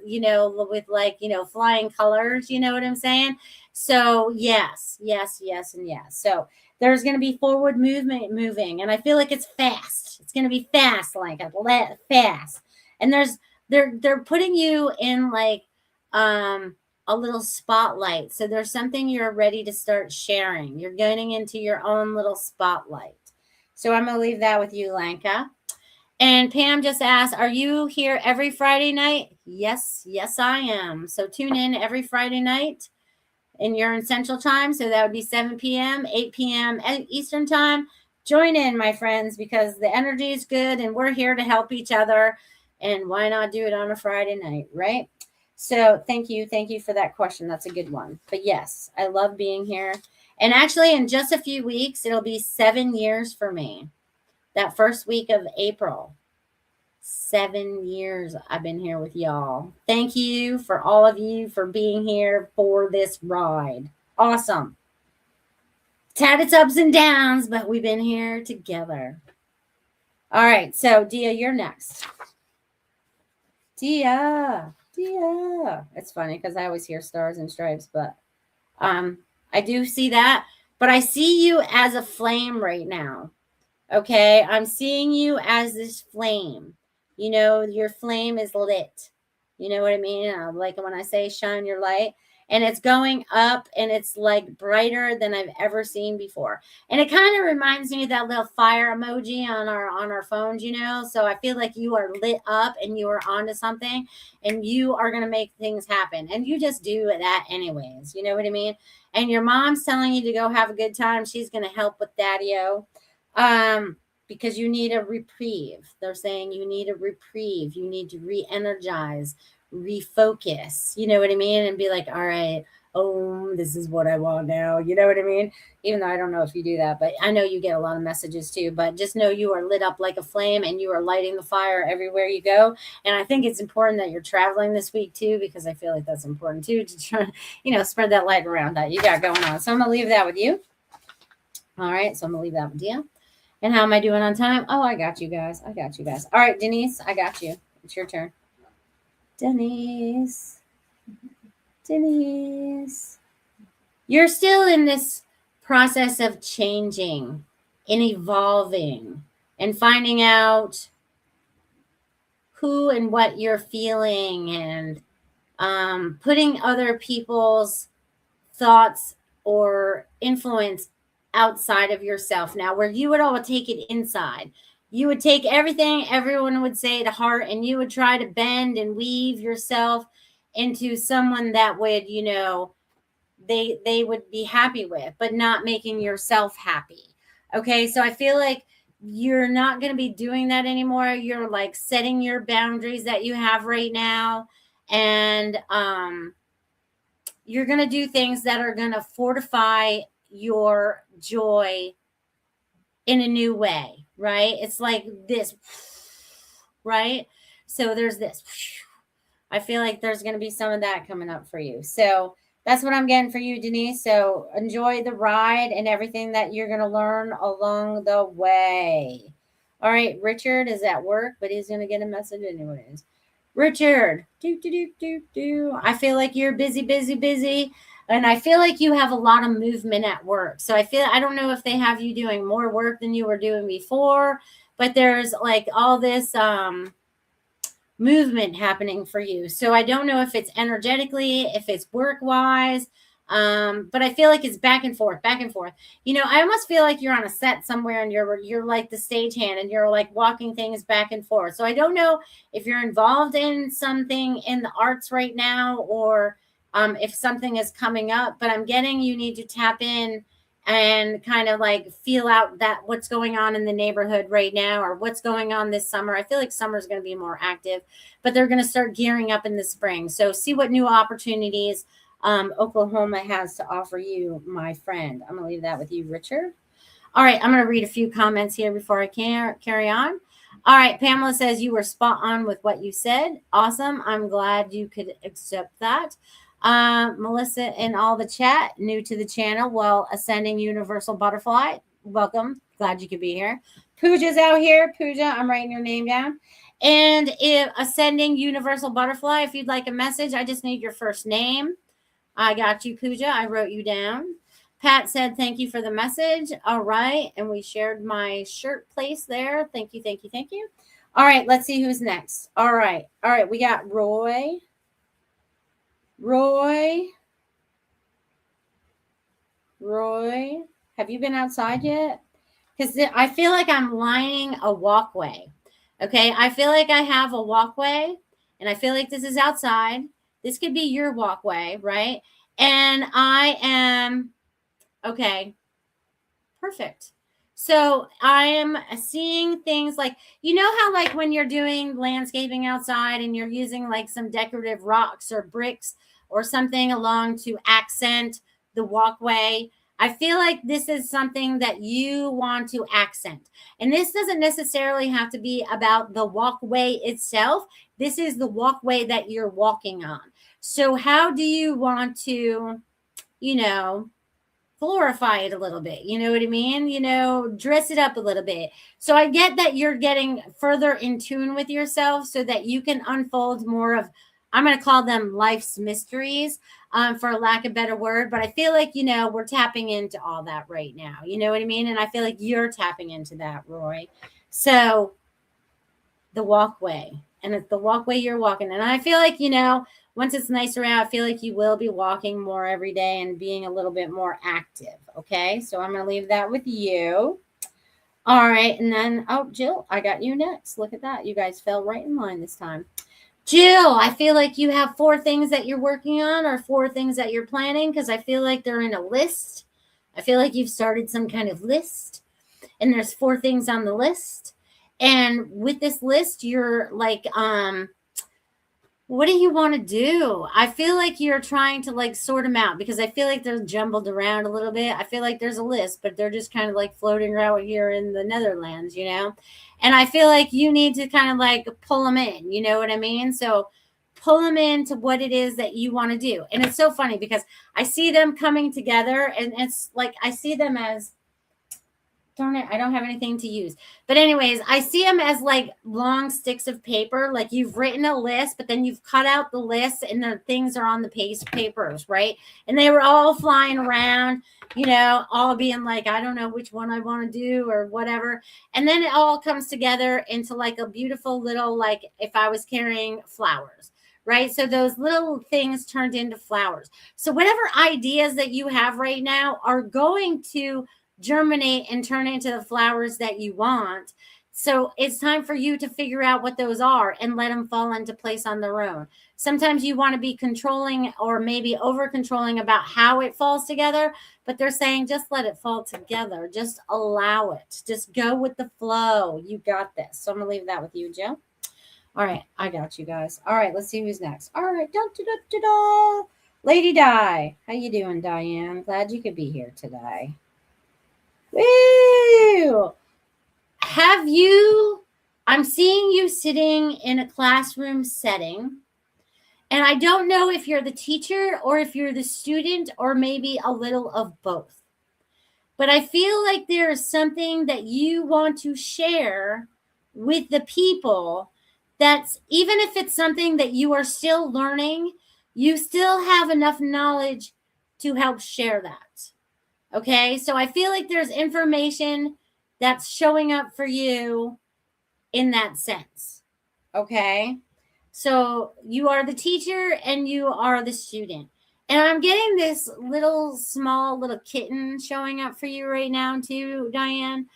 flying colors. You know what I'm saying? So yes. And yes. So there's going to be forward moving. And I feel like it's fast. It's going to be fast, like fast. And they're putting you in like, a little spotlight. So there's something you're ready to start sharing. You're getting into your own little spotlight. So I'm going to leave that with you, Lanka. And Pam just asked, are you here every Friday night? Yes, I am. So tune in every Friday night, and you're in Central Time. So that would be 7 p.m., 8 p.m. Eastern Time. Join in, my friends, because the energy is good and we're here to help each other. And why not do it on a Friday night, right? So thank you for that question. That's a good one. But yes, I love being here. And actually, in just a few weeks, it'll be 7 years for me. That first week of April. 7 years I've been here with y'all. Thank you for all of you for being here for this ride. Awesome. It's had its ups and downs, but we've been here together. All right, so Dia, you're next. Dia. It's funny because I always hear stars and stripes, but I do see that. But I see you as a flame right now. Okay, I'm seeing you as this flame. You know, your flame is lit. You know what I mean? Like when I say shine your light, and it's going up, and it's like brighter than I've ever seen before. And it kind of reminds me of that little fire emoji on our phones, you know? So I feel like you are lit up and you are onto something, and you are going to make things happen. And you just do that anyways. You know what I mean? And your mom's telling you to go have a good time. She's going to help with Daddy-O. Because you need a reprieve. They're saying you need a reprieve. You need to re-energize, refocus. You know what I mean? And be like, all right, this is what I want now. You know what I mean? Even though I don't know if you do that, but I know you get a lot of messages too. But just know you are lit up like a flame, and you are lighting the fire everywhere you go. And I think it's important that you're traveling this week too, because I feel like that's important too, to try, spread that light around that you got going on. So I'm going to leave that with you. All right. So I'm going to leave that with you. And how am I doing on time? Oh, I got you guys. All right, Denise, I got you. It's your turn. Denise. You're still in this process of changing and evolving and finding out who and what you're feeling, and putting other people's thoughts or influence outside of yourself now, where you would all take it inside. You would take everything everyone would say to heart, and you would try to bend and weave yourself into someone that would, they would be happy with, but not making yourself happy. Okay, so I feel like you're not going to be doing that anymore. You're like setting your boundaries that you have right now, and you're going to do things that are going to fortify your joy in a new way, right? It's like this, right? So there's this. I feel like there's going to be some of that coming up for you. So that's what I'm getting for you, Denise. So enjoy the ride and everything that you're going to learn along the way. All right, Richard is at work, but he's going to get a message anyways. Richard, I feel like you're busy, busy, busy. And I feel like you have a lot of movement at work. So I don't know if they have you doing more work than you were doing before, but there's like all this movement happening for you. So I don't know if it's energetically, if it's work wise, but I feel like it's back and forth, back and forth. You know, I almost feel like you're on a set somewhere and you're like the stagehand and you're like walking things back and forth. So I don't know if you're involved in something in the arts right now or if something is coming up, but I'm getting you need to tap in and kind of like feel out that what's going on in the neighborhood right now or what's going on this summer. I feel like summer is going to be more active, but they're going to start gearing up in the spring. So see what new opportunities Oklahoma has to offer you, my friend. I'm going to leave that with you, Richard. All right, I'm going to read a few comments here before I can carry on. All right, Pamela says you were spot on with what you said. Awesome. I'm glad you could accept that. Melissa in all the chat, new to the channel, well, Ascending Universal Butterfly. Welcome. Glad you could be here. Pooja's out here. Pooja, I'm writing your name down. And if Ascending Universal Butterfly, if you'd like a message, I just need your first name. I got you, Pooja. I wrote you down. Pat said, thank you for the message. All right. And we shared my shirt place there. Thank you, thank you, thank you. All right. Let's see who's next. All right. All right. We got Roy. Roy, have you been outside yet? Because I feel like I'm lining a walkway. Okay. I feel like I have a walkway and I feel like this is outside. This could be your walkway, right? And I am, okay, perfect. So I am seeing things like, you know how like when you're doing landscaping outside and you're using like some decorative rocks or bricks or something along to accent the walkway. I feel like this is something that you want to accent. And this doesn't necessarily have to be about the walkway itself. This is the walkway that you're walking on. So how do you want to, you know, glorify it a little bit? You know what I mean? You know, dress it up a little bit. So I get that you're getting further in tune with yourself so that you can unfold more of, I'm going to call them life's mysteries, for lack of a better word. But I feel like, you know, we're tapping into all that right now. You know what I mean? And I feel like you're tapping into that, Roy. So the walkway, and it's the walkway you're walking. And I feel like, you know, once it's nicer out, I feel like you will be walking more every day and being a little bit more active. Okay. So I'm going to leave that with you. All right. And then, oh, Jill, I got you next. Look at that. You guys fell right in line this time. Jill, I feel like you have 4 things that you're working on or 4 things that you're planning because I feel like they're in a list. I feel like you've started some kind of list and there's 4 things on the list. And with this list, you're like, what do you want to do? I feel like you're trying to like sort them out because I feel like they're jumbled around a little bit. I feel like there's a list, but they're just kind of like floating around here in the Netherlands, you know? And I feel like you need to kind of like pull them in, you know what I mean? So pull them into what it is that you want to do. And it's so funny because I see them coming together and it's like, I see them as, darn it, I don't have anything to use. But anyways, I see them as like long sticks of paper. Like you've written a list, but then you've cut out the list and the things are on the papers, right? And they were all flying around, you know, all being like, I don't know which one I want to do or whatever. And then it all comes together into like a beautiful little, like if I was carrying flowers. Right. So those little things turned into flowers. So whatever ideas that you have right now are going to germinate and turn into the flowers that you want. So it's time for you to figure out what those are and let them fall into place on their own. Sometimes you want to be controlling or maybe over controlling about how it falls together, but they're saying just let it fall together. Just allow it. Just go with the flow. You got this. So I'm going to leave that with you, Jill. All right. I got you guys. All right. Let's see who's next. All right. Lady Di. How you doing, Diane? Glad you could be here today. Woo! I'm seeing you sitting in a classroom setting, and I don't know if you're the teacher or if you're the student or maybe a little of both. But I feel like there is something that you want to share with the people that's, even if it's something that you are still learning, you still have enough knowledge to help share that. Okay, so I feel like there's information that's showing up for you in that sense. Okay, so you are the teacher and you are the student. And I'm getting this small little kitten showing up for you right now too, Diane.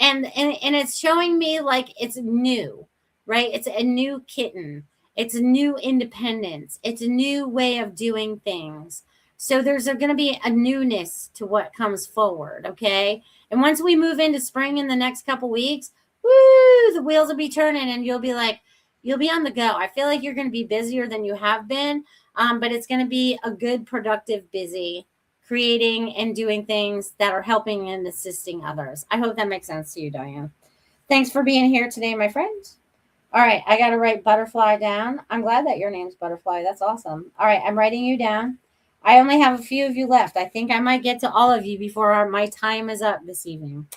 And it's showing me like it's new, right? It's a new kitten. It's a new independence. It's a new way of doing things. So there's going to be a newness to what comes forward, okay? And once we move into spring in the next couple weeks, woo, the wheels will be turning and you'll be on the go. I feel like you're going to be busier than you have been, but it's going to be a good, productive, busy, creating and doing things that are helping and assisting others. I hope that makes sense to you, Diane. Thanks for being here today, my friend. All right, I got to write Butterfly down. I'm glad that your name's Butterfly. That's awesome. All right, I'm writing you down. I only have a few of you left. I think I might get to all of you before my time is up this evening.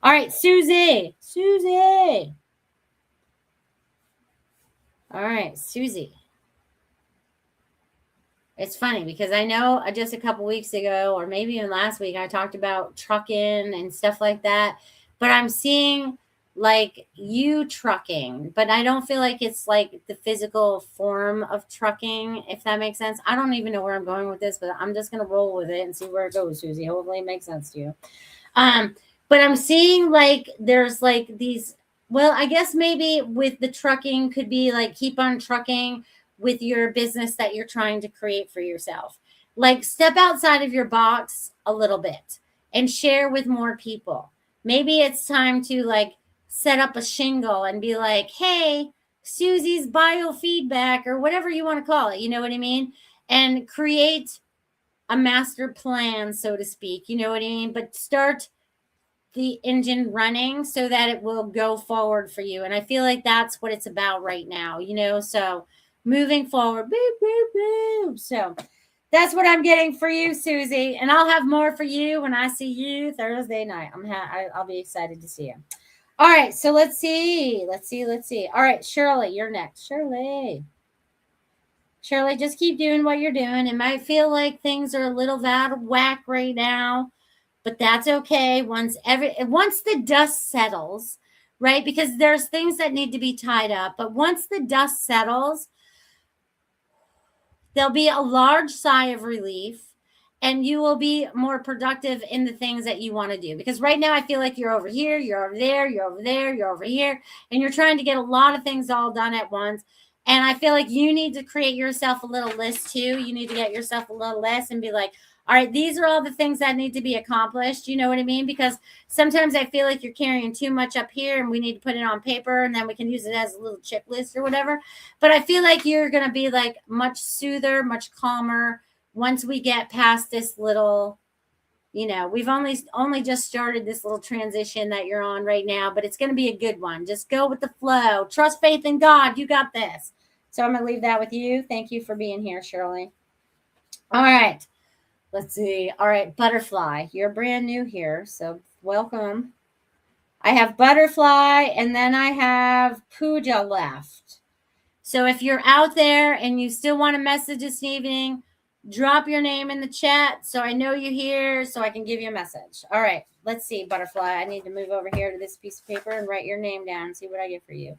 All right, Susie. Susie. All right, Susie. It's funny because I know just a couple weeks ago, or maybe even last week, I talked about trucking and stuff like that. But I'm seeing like you trucking, but I don't feel like it's like the physical form of trucking, if that makes sense. I don't even know where I'm going with this, but I'm just going to roll with it and see where it goes, Susie. Hopefully it makes sense to you. But I'm seeing like there's like these, well, I guess maybe with the trucking could be like keep on trucking with your business that you're trying to create for yourself. Like step outside of your box a little bit and share with more people. Maybe it's time to like set up a shingle and be like, hey, Susie's biofeedback or whatever you want to call it. You know what I mean? And create a master plan, so to speak. You know what I mean? But start the engine running so that it will go forward for you. And I feel like that's what it's about right now, you know? So moving forward, boop, boop, boop. So that's what I'm getting for you, Susie. And I'll have more for you when I see you Thursday night. I'll be excited to see you. All right. So let's see. All right, Shirley, you're next. Shirley, just keep doing what you're doing. It might feel like things are a little out of whack right now, but that's okay. Once the dust settles, right? Because there's things that need to be tied up, but once the dust settles, there'll be a large sigh of relief and you will be more productive in the things that you want to do. Because right now I feel like you're over here, you're over there, you're over there, you're over here, and you're trying to get a lot of things all done at once. And I feel like you need to create yourself a little list too. You need to get yourself a little list and be like, all right, these are all the things that need to be accomplished. You know what I mean? Because sometimes I feel like you're carrying too much up here and we need to put it on paper and then we can use it as a little checklist or whatever. But I feel like you're going to be like much soother, much calmer once we get past this little, you know, we've only just started this little transition that you're on right now, but it's going to be a good one. Just go with the flow. Trust faith in God. You got this. So I'm going to leave that with you. Thank you for being here, Shirley. All right. Let's see. All right, Butterfly. You're brand new here, so welcome. I have Butterfly, and then I have Pooja left. So if you're out there and you still want a message this evening, drop your name in the chat so I know you're here so I can give you a message. All right, let's see, Butterfly. I need to move over here to this piece of paper and write your name down and see what I get for you.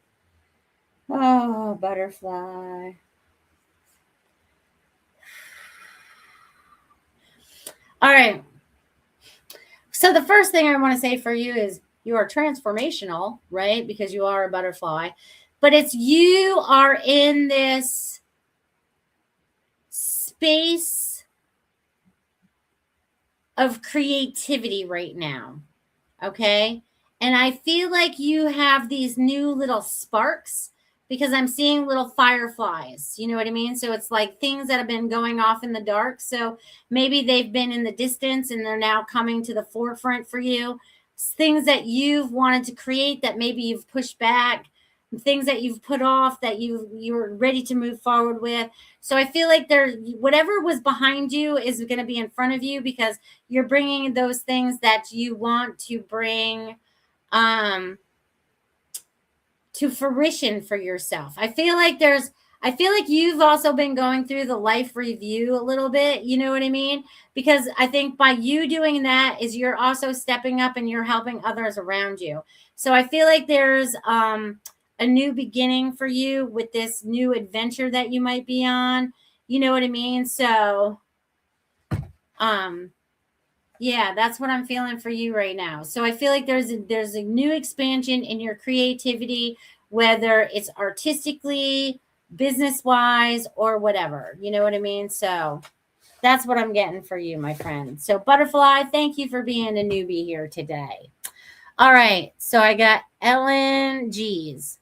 Oh, Butterfly. All right. So the first thing I want to say for you is you are transformational, right? Because you are a butterfly. But it's you are in this space of creativity right now. Okay? And I feel like you have these new little sparks because I'm seeing little fireflies. You know what I mean? So it's like things that have been going off in the dark. So maybe they've been in the distance and they're now coming to the forefront for you. Things that you've wanted to create that maybe you've pushed back, things that you've put off that you're ready to move forward with. So I feel like whatever was behind you is going to be in front of you because you're bringing those things that you want to bring to fruition for yourself. I feel like you've also been going through the life review a little bit, you know what I mean? Because I think by you doing that is you're also stepping up and you're helping others around you. So I feel like there's a new beginning for you with this new adventure that you might be on. You know what I mean? So yeah, that's what I'm feeling for you right now. So I feel like there's a new expansion in your creativity, whether it's artistically, business wise, or whatever. You know what I mean? So that's what I'm getting for you, my friend. So Butterfly, thank you for being a newbie here today. All right. So I got Ellen G's.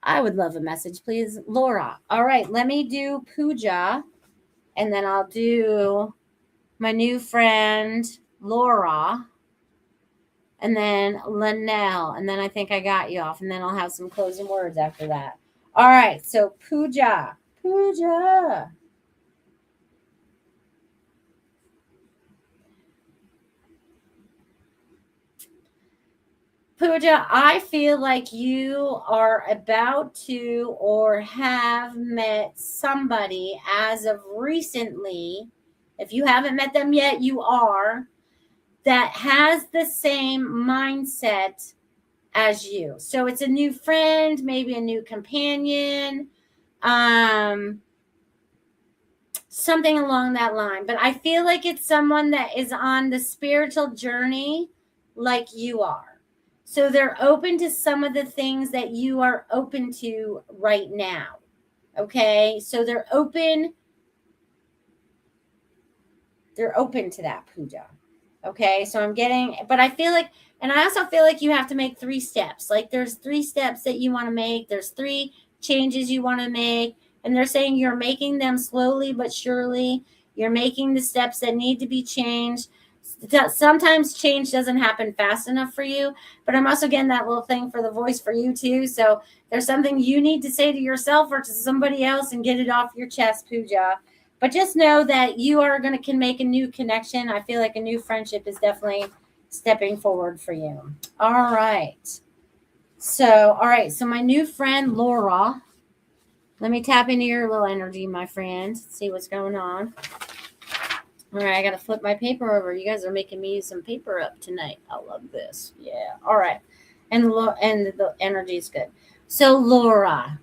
I would love a message, please. Laura. All right. Let me do Pooja, and then I'll do my new friend Laura, and then Linnell, and then I think I got you off, and then I'll have some closing words after that. All right, so Pooja. Pooja, I feel like you are about to or have met somebody as of recently. If you haven't met them yet, you are, that has the same mindset as you. So it's a new friend, maybe a new companion, something along that line. But I feel like it's someone that is on the spiritual journey like you are. So they're open to some of the things that you are open to right now. Okay? So they're open to that, Pooja. Okay? So I'm getting, but I feel like, and I also feel like you have to make 3 steps. Like there's 3 steps that you want to make. There's 3 changes you want to make. And they're saying you're making them slowly but surely. You're making the steps that need to be changed. Sometimes change doesn't happen fast enough for you. But I'm also getting that little thing for the voice for you too. So there's something you need to say to yourself or to somebody else and get it off your chest, Pooja. But just know that you can make a new connection. I feel like a new friendship is definitely stepping forward for you. All right. So my new friend, Laura, let me tap into your little energy, my friend. See what's going on. All right. I got to flip my paper over. You guys are making me use some paper up tonight. I love this. Yeah. All right. And the energy is good. So Laura,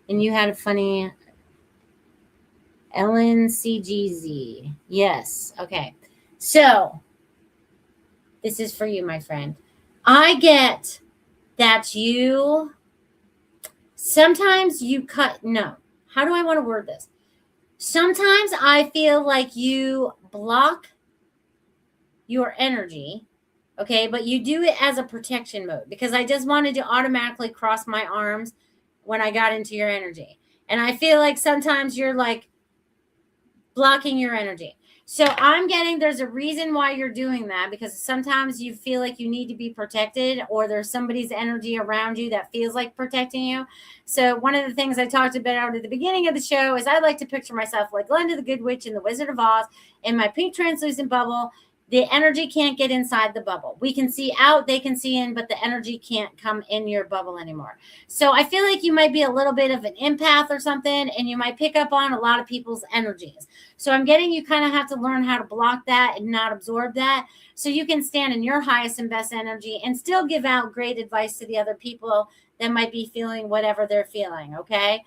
and you had a funny LNCGZ. Yes. Okay. So this is for you, my friend. I get that sometimes you how do I want to word this? Sometimes I feel like you block your energy, okay, but you do it as a protection mode because I just wanted to automatically cross my arms when I got into your energy. And I feel like sometimes you're like blocking your energy. So I'm getting there's a reason why you're doing that because sometimes you feel like you need to be protected or there's somebody's energy around you that feels like protecting you. So one of the things I talked about at the beginning of the show is I like to picture myself like Glinda the Good Witch in the Wizard of Oz in my pink translucent bubble. The energy can't get inside the bubble. We can see out, they can see in, but the energy can't come in your bubble anymore. So I feel like you might be a little bit of an empath or something, and you might pick up on a lot of people's energies. So I'm getting you kind of have to learn how to block that and not absorb that so you can stand in your highest and best energy and still give out great advice to the other people that might be feeling whatever they're feeling, okay?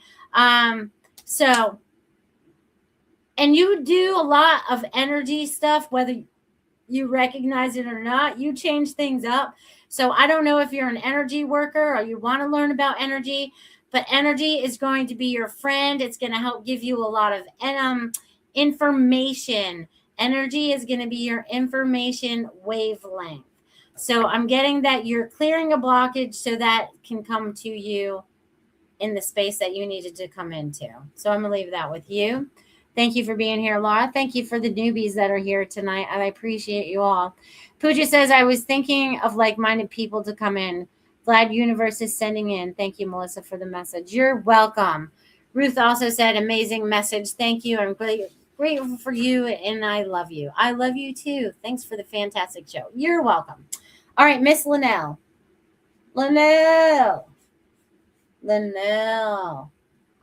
So, and you do a lot of energy stuff, whether you recognize it or not, you change things up. So I don't know if you're an energy worker or you want to learn about energy, but energy is going to be your friend. It's going to help give you a lot of information. Energy is going to be your information wavelength. So I'm getting that you're clearing a blockage so that can come to you in the space that you needed to come into. So I'm going to leave that with you. Thank you for being here, Laura. Thank you for the newbies that are here tonight. I appreciate you all. Pooja says, I was thinking of like-minded people to come in. Glad universe is sending in. Thank you, Melissa, for the message. You're welcome. Ruth also said, amazing message. Thank you. I'm grateful for you, and I love you. I love you, too. Thanks for the fantastic show. You're welcome. All right, Miss Linnell. Linnell. Linnell.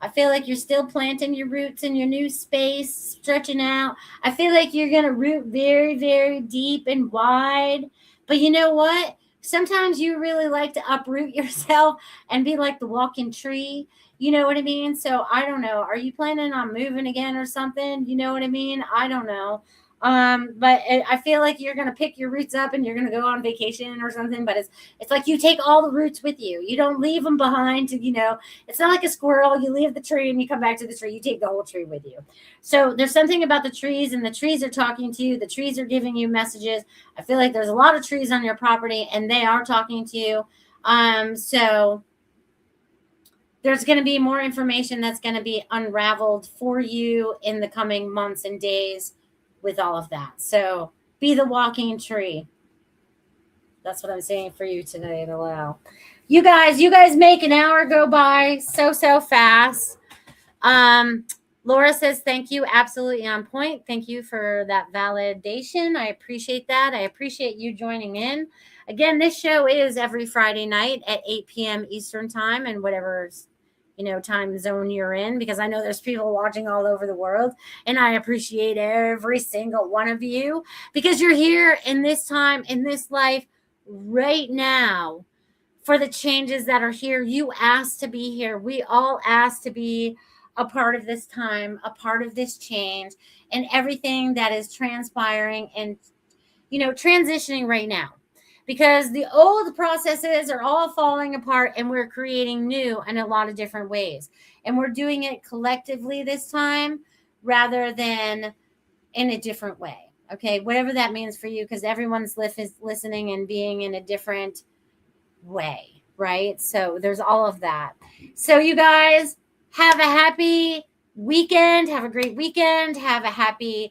I feel like you're still planting your roots in your new space, stretching out. I feel like you're going to root very, very deep and wide. But you know what? Sometimes you really like to uproot yourself and be like the walking tree. You know what I mean? So I don't know. Are you planning on moving again or something? You know what I mean? I don't know. But I feel like you're going to pick your roots up and you're going to go on vacation or something. But it's like you take all the roots with you. You don't leave them behind to, it's not like a squirrel. You leave the tree and you come back to the tree. You take the whole tree with you. So there's something about the trees, and the trees are talking to you. The trees are giving you messages. I feel like there's a lot of trees on your property and they are talking to you. So there's going to be more information that's going to be unraveled for you in the coming months and days with all of that. So be the walking tree. That's what I'm saying for you today, Allow. You guys make an hour go by so fast. Laura says, thank you. Absolutely on point. Thank you for that validation. I appreciate that. I appreciate you joining in. Again, this show is every Friday night at 8 p.m. Eastern time, and whatever time zone you're in, because I know there's people watching all over the world, and I appreciate every single one of you because you're here in this time, in this life right now for the changes that are here. You asked to be here. We all asked to be a part of this time, a part of this change, and everything that is transpiring and, transitioning right now. Because the old processes are all falling apart and we're creating new in a lot of different ways. And we're doing it collectively this time rather than in a different way. Okay, whatever that means for you, because everyone's listening and being in a different way, right? So there's all of that. So you guys have a happy weekend. Have a great weekend. Have a happy,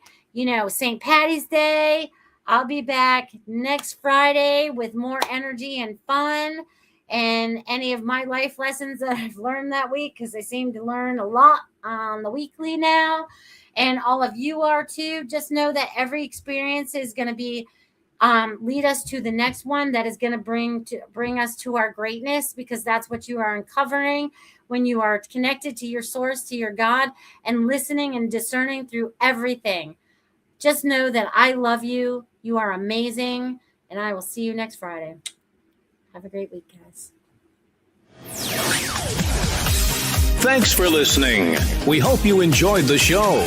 St. Patty's Day. I'll be back next Friday with more energy and fun and any of my life lessons that I've learned that week, because I seem to learn a lot on the weekly now. And all of you are too. Just know that every experience is going to be lead us to the next one that is going to bring us to our greatness, because that's what you are uncovering when you are connected to your source, to your God, and listening and discerning through everything. Just know that I love you. You are amazing. And I will see you next Friday. Have a great week, guys. Thanks for listening. We hope you enjoyed the show.